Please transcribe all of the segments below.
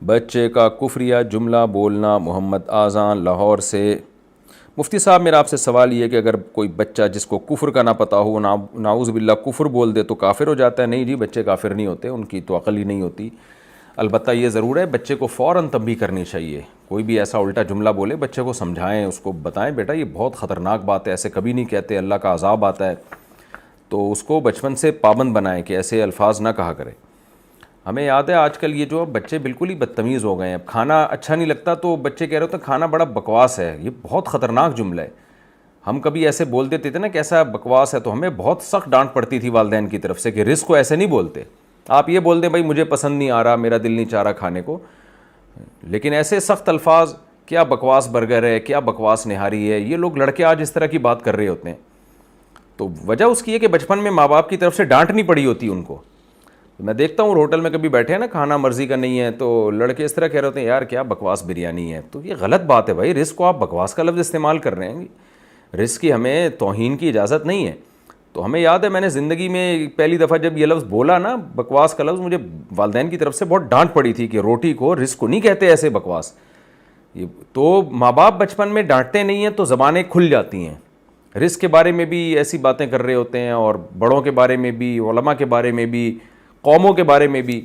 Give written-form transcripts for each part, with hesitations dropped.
بچے کا کفریہ جملہ بولنا. محمد اذان لاہور سے. مفتی صاحب میرا آپ سے سوال یہ ہے کہ اگر کوئی بچہ جس کو کفر کا نہ پتہ ہو نعوذ باللہ کفر بول دے تو کافر ہو جاتا ہے؟ نہیں جی، بچے کافر نہیں ہوتے، ان کی تو عقل ہی نہیں ہوتی. البتہ یہ ضرور ہے بچے کو فوراً تنبیہ کرنی چاہیے. کوئی بھی ایسا الٹا جملہ بولے بچے کو سمجھائیں، اس کو بتائیں بیٹا یہ بہت خطرناک بات ہے، ایسے کبھی نہیں کہتے، اللہ کا عذاب آتا ہے. تو اس کو بچپن سے پابند بنائیں کہ ایسے الفاظ نہ کہا کرے. ہمیں یاد ہے آج کل یہ جو بچے بالکل ہی بدتمیز ہو گئے ہیں. پھانا اچھا نہیں لگتا تو بچے کہہ رہے ہوتے ہیں کھانا بڑا بکواس ہے. یہ بہت خطرناک جملہ ہے. ہم کبھی ایسے بول دیتے تھے نا کہ ایسا بکواس ہے تو ہمیں بہت سخت ڈانٹ پڑتی تھی والدین کی طرف سے کہ رزق کو ایسے نہیں بولتے. آپ یہ بول دیں بھائی مجھے پسند نہیں آ رہا، میرا دل نہیں چاہ رہا کھانے کو، لیکن ایسے سخت الفاظ کیا بکواس برگر ہے، کیا بکواس نہاری ہے، یہ لوگ لڑکے آج اس طرح کی بات کر رہے ہوتے ہیں. تو وجہ اس کی ہے کہ بچپن میں ماں باپ کی طرف سے ڈانٹ نہیں پڑی ہوتی ان کو. میں دیکھتا ہوں ہوٹل میں کبھی بیٹھے ہیں نا، کھانا مرضی کا نہیں ہے تو لڑکے اس طرح کہہ رہے ہوتے ہیں یار کیا بکواس بریانی ہے. تو یہ غلط بات ہے بھائی، رزق کو آپ بکواس کا لفظ استعمال کر رہے ہیں. رزق کی ہمیں توہین کی اجازت نہیں ہے. تو ہمیں یاد ہے میں نے زندگی میں پہلی دفعہ جب یہ لفظ بولا نا بکواس کا لفظ، مجھے والدین کی طرف سے بہت ڈانٹ پڑی تھی کہ روٹی کو رزق کو نہیں کہتے ایسے بکواس. تو ماں باپ بچپن میں ڈانٹتے نہیں ہیں تو زبانیں کھل جاتی ہیں. رزق کے بارے میں بھی ایسی باتیں کر رہے ہوتے ہیں اور بڑوں کے بارے میں بھی، علماء کے بارے میں بھی، قوموں کے بارے میں بھی.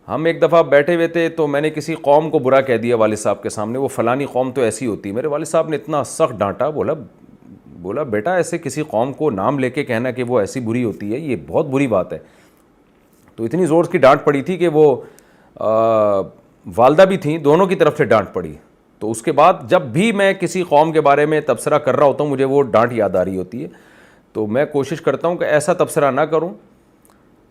ہم ایک دفعہ بیٹھے ہوئے تھے تو میں نے کسی قوم کو برا کہہ دیا والد صاحب کے سامنے، وہ فلانی قوم تو ایسی ہوتی ہے. میرے والد صاحب نے اتنا سخت ڈانٹا، بولا بیٹا ایسے کسی قوم کو نام لے کے کہنا کہ وہ ایسی بری ہوتی ہے یہ بہت بری بات ہے. تو اتنی زور کی ڈانٹ پڑی تھی کہ وہ والدہ بھی تھیں، دونوں کی طرف سے ڈانٹ پڑی. تو اس کے بعد جب بھی میں کسی قوم کے بارے میں تبصرہ کر رہا ہوتا ہوں مجھے وہ ڈانٹ یاد آ رہی ہوتی ہے. تو میں کوشش کرتا ہوں کہ ایسا تبصرہ نہ کروں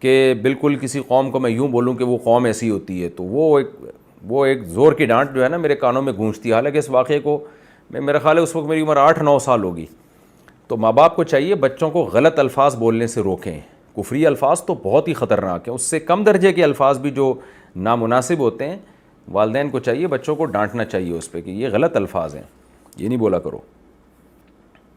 کہ بالکل کسی قوم کو میں یوں بولوں کہ وہ قوم ایسی ہوتی ہے. تو وہ ایک زور کی ڈانٹ جو ہے نا میرے کانوں میں گونجتی ہے. حالانکہ اس واقعے کو میرا خیال ہے اس وقت میری عمر 8-9 سال ہوگی. تو ماں باپ کو چاہیے بچوں کو غلط الفاظ بولنے سے روکیں. کفری الفاظ تو بہت ہی خطرناک ہیں، اس سے کم درجے کے الفاظ بھی جو نامناسب ہوتے ہیں والدین کو چاہیے بچوں کو ڈانٹنا چاہیے اس پہ کہ یہ غلط الفاظ ہیں، یہ نہیں بولا کرو.